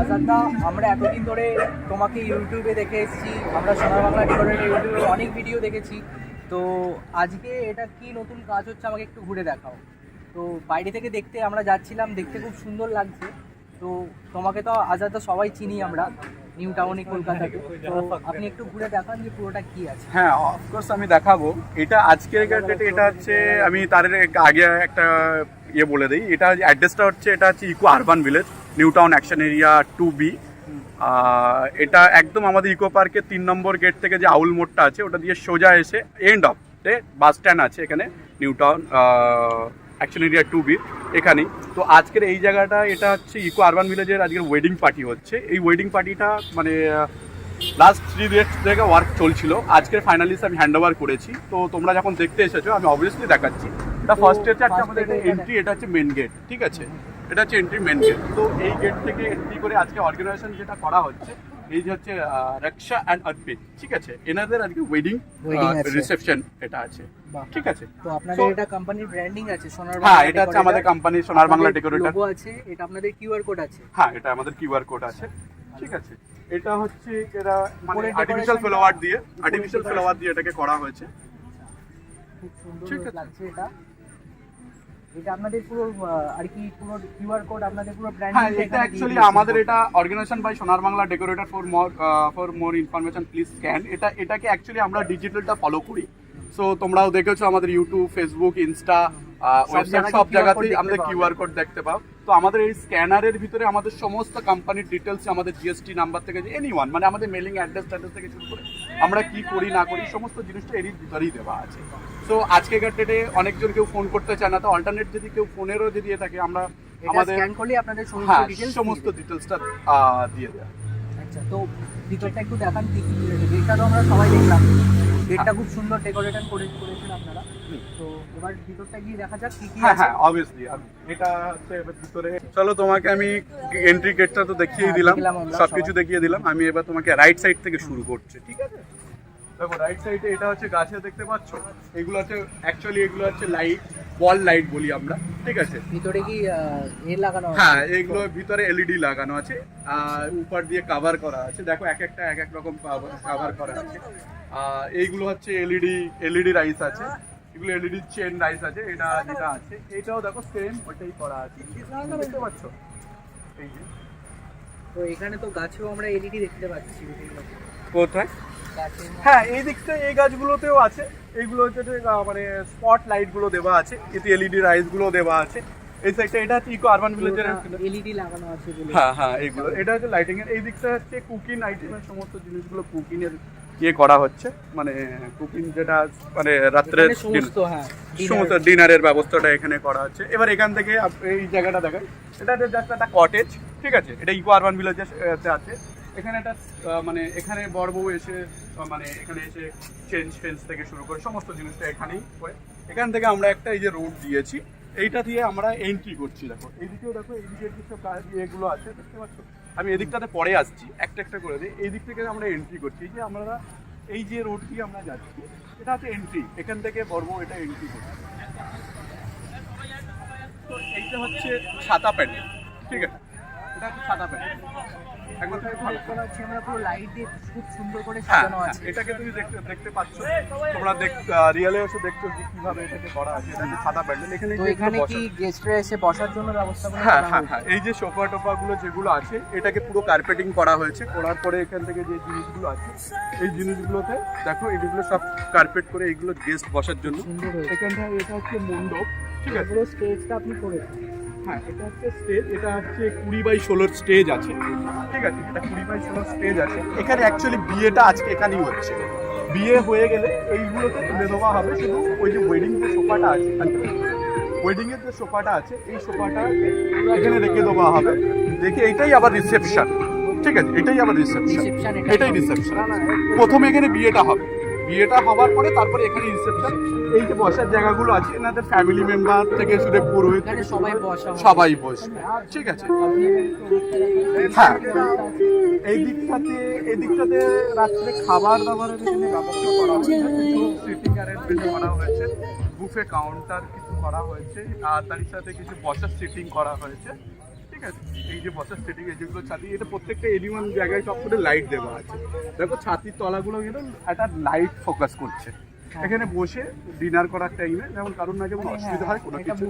আজাদা, আমরা এতদিন ধরে তোমাকে ইউটিউবে দেখে এসেছি, আমরা সোনার বাংলা ডেকোরেটর ইউটিউবে অনেক ভিডিও দেখেছি। তো আজকে এটা কি নতুন কাজ হচ্ছে আমাকে একটু ঘুরে দেখাও। তো বাইরে থেকে দেখতে আমরা যাচ্ছিলাম, দেখতে খুব সুন্দর লাগছে। তো তোমাকে তো আজাদা সবাই চিনি আমরা নিউ টাউনে কলকাতাতে, তো আপনি একটু ঘুরে দেখান যে পুরোটা কি আছে। হ্যাঁ, অফকোর্স আমি দেখাবো। এটা আজকের ডেটে এটা হচ্ছে, আমি তার আগে একটা বলে দিই। এটা অ্যাড্রেসটা হচ্ছে, এটা হচ্ছে eco urban village, new town action area 2B। এটা একদম আমাদের ইকো পার্কের 3 নম্বর গেট থেকে যে আউল মোড়টা আছে ওটা দিয়ে সোজা এসে এন্ড অফ বাস স্ট্যান্ড আছে এখানে, new town action area 2B এখানেই। তো আজকের এই জায়গাটা, এটা হচ্ছে ইকো আরবান ভিলেজের আজকের ওয়েডিং পার্টি হচ্ছে। এই ওয়েডিং পার্টিটা মানে লাস্ট 3 ডেজ থেকে ওয়ার্ক চলছিল, আজকের ফাইনালিস্ট আমি হ্যান্ড ওভার করেছি। তো তোমরা যখন দেখতে এসেছো আমি অবভিয়াসলি দেখাচ্ছি। এটা ফার্স্ট হচ্ছে আমাদের এন্ট্রি, এটা হচ্ছে মেন গেট, ঠিক আছে? এটা হচ্ছে এন্ট্রি মেন গেট। তো এই গেট থেকে এন্ট্রি করে আজকে অর্গানাইজেশন যেটা করা হচ্ছে, এই যে হচ্ছে রক্ষা অ্যান্ড অর্পিত, ঠিক আছে? এনাদের আজকে ওয়েডিং রিসেপশন এটা আছে, ঠিক আছে? তো আপনাদের এটা কোম্পানির ব্র্যান্ডিং আছে সোনার বাংলা? হ্যাঁ, এটা হচ্ছে আমাদের কোম্পানি সোনার বাংলা ডেকোরেটর লোগো আছে, এটা আপনাদের কিউআর কোড আছে? হ্যাঁ, এটা আমাদের কিউআর কোড আছে, ঠিক আছে? এটা হচ্ছে এরা মানে আর্টিফিশিয়াল ফ্লাওয়ার দিয়ে এটাকে করা হয়েছে। খুব সুন্দর লাগছে এটা। এটা আপনাদের পুরো আর কি পুরো কিউআর কোড আপনাদের পুরো ব্র্যান্ডিং? হ্যাঁ, এটা অ্যাকচুয়ালি আমাদের এটা অর্গানাইজেশন বাই সোনার Bangla decorator. For more information please scan. এটাকে অ্যাকচুয়ালি আমরা ডিজিটালটা ফলো করি। সো তোমরাও দেখেছো আমাদের ইউটিউব, ফেসবুক, ইনস্টা, ওয়েবসাইট সব জায়গাতেই আমাদের কিউআর কোড দেখতে পাও। তো আমাদের এই স্ক্যানারের ভিতরে আমাদের সমস্ত কোম্পানির ডিটেলস, আমাদের জিএসটি নাম্বার থেকে যে এনিওয়ান মানে আমাদের মেলিং অ্যাড্রেস থেকে শুরু করে আমরা কি করি না করি সমস্ত জিনিসটা এরই ভিতরেই দেওয়া আছে। সো আজকের ডেটে অনেকজন কেউ ফোন করতে চায় না, তো অল্টারনেট যদি কেউ ফোনেরও যদি থাকে আমরা আমাদের স্ক্যান করলে আপনাদের সমস্ত ডিটেলসটা দিয়ে দেয়। আচ্ছা, তো ভিতরটা একটু দেখান কি কি রয়েছে। এটা তো আমরা সবাই দেখলাম, গেটটা খুব সুন্দর ডেকোরেশন করেছেন আপনারা। তো এবার ভিতরটা গিয়ে দেখা যাক কি কি আছে। হ্যাঁ, অবভিয়াসলি এটা হচ্ছে ভিতরে। চলো, তোমাকে আমি এন্ট্রি গেটটা তো দেখিয়ে দিলাম, সবকিছু দেখিয়ে দিলাম। আমি এবার তোমাকে রাইট সাইড থেকে শুরু করছি, ঠিক আছে? দেখো, রাইট সাইডে এটা হচ্ছে গাছে দেখতে পাচ্ছ, এগুলো হচ্ছে অ্যাকচুয়ালি এগুলো হচ্ছে লাইট, ওয়াল লাইট বলি আমরা, ঠিক আছে? ভিতরে কি লাগানো আছে? হ্যাঁ, এগুলো ভিতরে এলইডি লাগানো আছে, আর উপর দিয়ে কভার করা আছে। দেখো, এক এক রকম কভার করা আছে। এইগুলো হচ্ছে এলইডি রাইস আছে, এগুলো এলইডি চেন রাইস আছে। এটা যেটা আছে এটাও দেখো সেম ওটাই করা আছে, দেখতে পাচ্ছ? এই যে, তো এখানে তো গাছেও আমরা এলইডি দেখতে পাচ্ছি। কোথায়? হ্যাঁ, এই দিকটা এই গাছগুলোতেও আছে। এইগুলো হচ্ছে মানে স্পট লাইট গুলো দেওয়া আছে, এতে এলইডি রাইস গুলো দেওয়া আছে। এই সাইডটা এটা হচ্ছে ইকো আরবান ভিলেজের এলইডি লাগানো আছে বলে। হ্যাঁ, এইগুলো এটা হচ্ছে লাইটিং এর। এই দিকটা হচ্ছে কুকিং আইটেমের সমস্ত জিনিসগুলো কুকিং এর করা হচ্ছে, মানে কুকিং যেটা মানে রাত্রে সমস্ত ডিনারের ব্যবস্থাটা এখানে করা হচ্ছে। এবার এখান থেকে এই জায়গাটা দেখাই, এটা জাস্ট একটা কটেজ, ঠিক আছে? এটা ইকো আরবান ভিলেজে আছে। এখানে একটা মানে এখানে বড় বউ এসে মানে এখানে এসে চেঞ্জ ফেন্স থেকে শুরু করে সমস্ত জিনিসটা এখানেই করে। এখান থেকে আমরা একটা এই যে রোড দিয়েছি, এইটা দিয়ে আমরা এন্ট্রি করছি। দেখো, এইদিকেও দেখো, এইদিকে কিছু এগুলো আছে, দেখতে পাচ্ছ? আমি এদিকটাতে পরে আসছি, একটা করে দিই। এই দিক থেকে আমরা এন্ট্রি করছি। এই যে আমরা এই যে রোড দিয়ে আমরা যাচ্ছি, এটা হচ্ছে এন্ট্রি। এখান থেকে বড় বউ এটা এন্ট্রি করছি। তো এইটা হচ্ছে ছাতা প্যান্ডেল, ঠিক আছে? এটা হচ্ছে ছাতা প্যান্ডেল। এটাকে তুমি দেখতে পাচ্ছ, তোমরা রিয়েলে এসে দেখছো কিভাবে এটাকে করা আছে। এটা ছাতা প্যান্ডেল। এখানে কি গেস্টরা এসে বসার জন্য ব্যবস্থা করা? হ্যাঁ, এই যে সোফা টোফা গুলো যেগুলো আছে এটাকে পুরো কার্পেটিং করা হয়েছে। করার পরে এখান থেকে যে জিনিসগুলো আছে এই জিনিসগুলোতে দেখো, এইগুলো সব কার্পেট করে এইগুলো গেস্ট বসার জন্য। এখানটা এটা হচ্ছে মণ্ডপ, ঠিক আছে? পুরো স্টেজটা আপনি করেছেন? হ্যাঁ, এটা হচ্ছে স্টেজ। এটা হচ্ছে 20x16 স্টেজ আছে, ঠিক আছে? এটা 20x16 স্টেজ আছে। এখানে অ্যাকচুয়ালি বিয়েটা আজকে এখানেই হচ্ছে। বিয়ে হয়ে গেলে এইগুলোতে তুলে দেওয়া হবে। শুধু ওই যে ওয়েডিং যে সোফাটা আছে, ওয়েডিং এর যে সোফাটা আছে এই সোফাটা এখানে রেখে দেওয়া হবে। দেখে এইটাই আবার রিসেপশন, ঠিক আছে? এটাই আবার রিসেপশন, এটাই রিসেপশন। প্রথমে এখানে বিয়েটা হবে, বিয়েটা হওয়ার পরে তারপরে এখানে রিসেপশন। এই যে বসার জায়গাগুলো আছে, এনাদের ফ্যামিলি মেম্বার থেকে শুরু পুরোহিত থেকে সবাই বসবে, ঠিক আছে? হ্যাঁ, এই দিকটাতে রাত্রে খাবার দাবারের এখানে ব্যবস্থা করা হয়েছে, কিছু সিটিং অ্যারেঞ্জমেন্ট করা হয়েছে, বুফে কাউন্টার কিছু করা হয়েছে, আর তার সাথে কিছু বসার সিটিং করা হয়েছে, ঠিক ঠিক আছে, এই যে বসার সেটিং এই যেগুলো ছাতি, এটা প্রত্যেকটা এলিওয়ান জায়গায় সব করে লাইট দেওয়া আছে। দেখো ছাতির তলাগুলো কিন্তু একটা লাইট ফোকাস করছে। এখানে বসে ডিনার করার টাইমে যেমন কারণ না যেমন অসুবিধা হয় কোনো কিছু,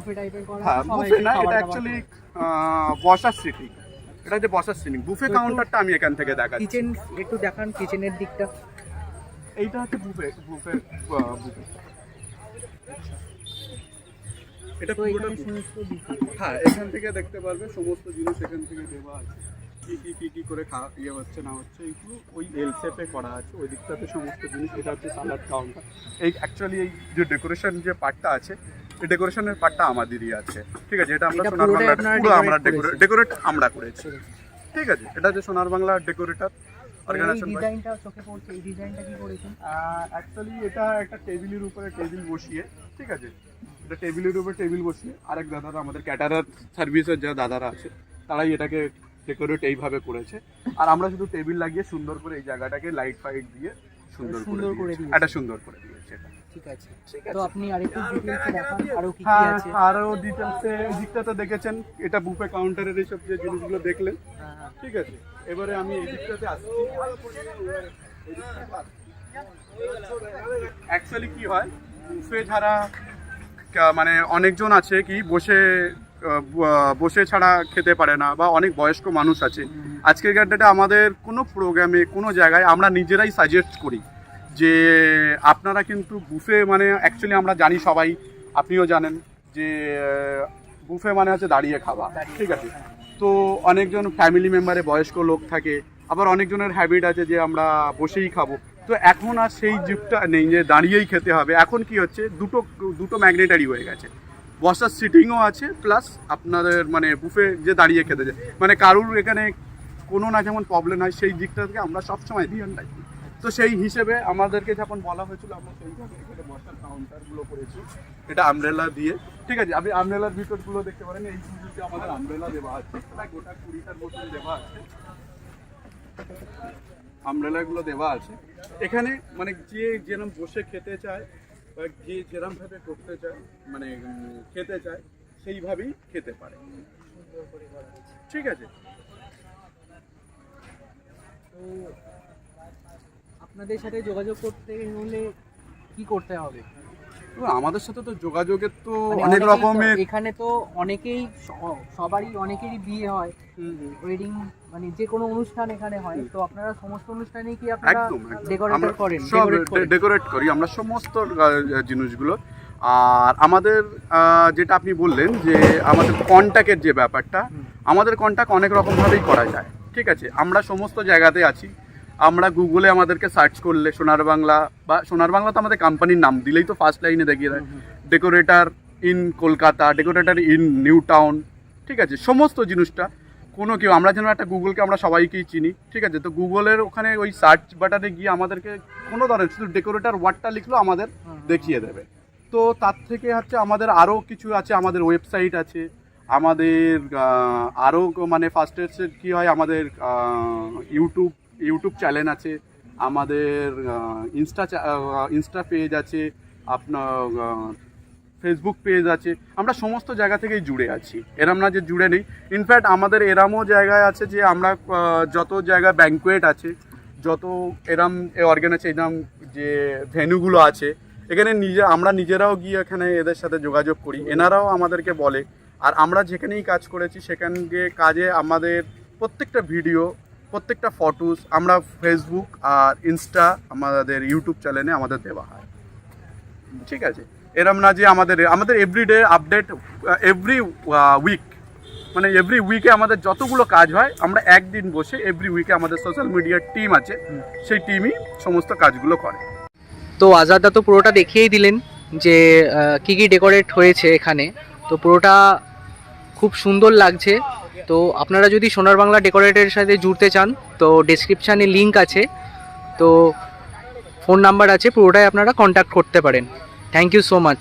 হ্যাঁ বুফে না, এটা অ্যাকচুয়ালি বসার সিটিং। এটা যে বসার সিটিং, বুফে কাউন্টারটা আমি এখান থেকে দেখাচ্ছি। কিচেন একটু দেখান, কিচেনের দিকটা। এইটা হচ্ছে বুফে বুফে বুফে এটা তো পুরোটা এখানে সমস্ত buffet। হ্যাঁ, এখান থেকে দেখতে পারবে সমস্ত জিনিস এখান থেকে দেওয়া আছে, কি করে ইয়ে হচ্ছে না হচ্ছে, এইগুলো ওই এল শেপে করা আছে ওই দিকটাতে সমস্ত জিনিস। এটা হচ্ছে সালাদ কাউন্টার। এই অ্যাকচুয়ালি এই যে ডেকোরেশন যে পার্টটা আছে, এই ডেকোরেশনের পার্টটা আমাদেরই আছে, ঠিক আছে। এটা আমরা এটা সোনার পুরোটাই বাংলা আপনারা পুরো আমরা decorate ডেকোরেট আমরা করেছি, ঠিক আছে। এটা যে সোনার বাংলা ডেকোরেটর এই অর্গানাইজেশন। ডিজাইনটা চোখে পড়ছে, এই ডিজাইনটা কি করেছেন? অ্যাকচুয়ালি এটা একটা টেবিলের উপরে টেবিল বসিয়ে, ঠিক আছে, এটা টেবিলের উপরে টেবিল বসিয়ে আরেক দাদারা আমাদের ক্যাটারার সার্ভিসের যা দাদারা আছে তারাই এটাকে ডেকোরেট এইভাবে করেছে। আর আমরা শুধু টেবিল লাগিয়ে সুন্দর করে এই জায়গাটাকে লাইট ফাইট দিয়ে সুন্দর করে দিয়েছি, এটা সুন্দর করে দিয়েছে এটা। ঠিক আছে, তো আপনি আরেকটু ডিটেইলসে দেখান আরো কি কি হ্যাঁ, আছে। আরো ডিটেলসে এই দিকটাতে দেখেছেন, এটা বুফে কাউন্টারের এইসব যে জিনিসগুলো দেখলেন, হ্যাঁ, ঠিক আছে। এবারে আমি এই দিকটাতে আসছি। অ্যাকচুয়ালি কি হয়, বুফে ছাড়া মানে অনেকজন আছে কি বসে ছাড়া খেতে পারে না, বা অনেক বয়স্ক মানুষ আছে। আজকের ডেটে আমাদের কোনো প্রোগ্রামে কোনো জায়গায় আমরা নিজেরাই সাজেস্ট করি যে আপনারা কিন্তু বুফে মানে অ্যাকচুয়ালি আমরা জানি সবাই, আপনিও জানেন যে বুফে মানে হচ্ছে দাঁড়িয়ে খাওয়া, ঠিক আছে। তো অনেকজন ফ্যামিলি মেম্বারে বয়স্ক লোক থাকে, আবার অনেকজনের হ্যাবিট আছে যে আমরা বসেই খাবো। তো এখন আর সেই যুগটা নেই যে দাঁড়িয়েই খেতে হবে। এখন কি হচ্ছে, দুটো ম্যাগনেটারি হয়ে গেছে, বসার সিটিংও আছে প্লাস আপনাদের মানে বুফে যে দাঁড়িয়ে খেতে যায়, মানে কারুর এখানে কোনো না যেমন প্রবলেম হয় সেই দিকটা থেকে আমরা সবসময় ধ্যান রাখি। তো সেই হিসেবে আমাদেরকে যখন বলা হয়েছিল আমরা সেইভাবে এখানে বসার কাউন্টারগুলো করেছি, এটা আমব্রেলা দিয়ে, ঠিক আছে। আপনি আমব্রেলার ভিতরগুলো দেখতে পারেন, এই পুজোতে আমাদের আমব্রেলা দেওয়া আছে, প্রায় গোটা 20টার মতন দেওয়া আছে, আমব্রেলাগুলো দেওয়া আছে এখানে। মানে যে যেরকম বসে খেতে চায় বা যে যেরকমভাবে করতে চায় মানে খেতে চায় সেইভাবেই খেতে পারে, ঠিক আছে। তো আপনাদের সাথে যোগাযোগ করতে হলে কি করতে হবে? তো আমাদের সাথে তো যোগাযোগের তো মানে অনেক অনেকেই তো- রকমের, এখানে তো অনেকেই অনেকেরই বিয়ে হয়, ওয়েডিং মানে যে কোনো অনুষ্ঠান এখানে হয়, তো আপনারা সমস্ত অনুষ্ঠানেই কি আপনারা একদম ডেকোরেটর করেন? সব ডেকোরেট করি আমরা সমস্ত জিনিসগুলো। আর আমাদের যেটা আপনি বললেন যে আমাদের কন্ট্যাক্টের যে ব্যাপারটা, আমাদের কন্ট্যাক্ট অনেক রকমভাবেই করা যায়, ঠিক আছে। আমরা সমস্ত জায়গাতে আছি, আমরা গুগলে আমাদেরকে সার্চ করলে সোনার বাংলা, বা সোনার বাংলা তো আমাদের কোম্পানির নাম দিলেই তো ফার্স্ট লাইনে দেখিয়ে দেয়, decorator in Kolkata, decorator in new town, ঠিক আছে। সমস্ত জিনিসটা কোনো কেউ, আমরা যেন একটা গুগলকে আমরা সবাইকেই চিনি, ঠিক আছে। তো গুগলের ওখানে ওই সার্চ বাটনে গিয়ে আমাদেরকে কোনো ধরনের শুধু ডেকোরেটর ওয়ার্ডটা লিখলেও আমাদের দেখিয়ে দেবে। তো তার থেকে হচ্ছে আমাদের আরও কিছু আছে, আমাদের ওয়েবসাইট আছে, আমাদের আরও মানে ফার্স্টে কী হয়, আমাদের ইউটিউব চ্যানেল আছে, আমাদের ইনস্টা পেজ আছে, আপনার ফেসবুক পেজ আছে। আমরা সমস্ত জায়গা থেকেই জুড়ে আছি, এরম না যে জুড়ে নেই। ইনফ্যাক্ট আমাদের এরমও জায়গায় আছে যে আমরা যত জায়গা ব্যাঙ্কোয়েট আছে, যত এরম অর্গানাইজ এরম যে ভেন্যুগুলো আছে, এখানে আমরা নিজেরাও গিয়ে এখানে এদের সাথে যোগাযোগ করি, এনারাও আমাদেরকে বলে। আর আমরা যেখানেই কাজ করেছি সেখান গিয়ে কাজে আমাদের প্রত্যেকটা ভিডিও, প্রত্যেকটা ফটোস আমরা ফেসবুক আর ইনস্টা, আমাদের ইউটিউব চ্যানেলে আমাদের দেওয়া হয়, ঠিক আছে। এরম না যে আমাদের এভরিডে আপডেট, এভরি উইক মানে এভরি উইকে আমাদের যতগুলো কাজ হয় আমরা একদিন বসে এভরি উইকে আমাদের সোশ্যাল মিডিয়ার টিম আছে, সেই টিমই সমস্ত কাজগুলো করে। তো আজাদা তো পুরোটা দেখিয়েই দিলেন যে কি কি ডেকোরেট হয়েছে এখানে, তো পুরোটা খুব সুন্দর লাগছে। তো আপনারা যদি সোনার বাংলা ডেকোরেটের সাথে জুড়তে চান তো ডেসক্রিপশানে লিঙ্ক আছে, তো ফোন নাম্বার আছে, পুরোটাই আপনারা কন্ট্যাক্ট করতে পারেন। Thank you so much.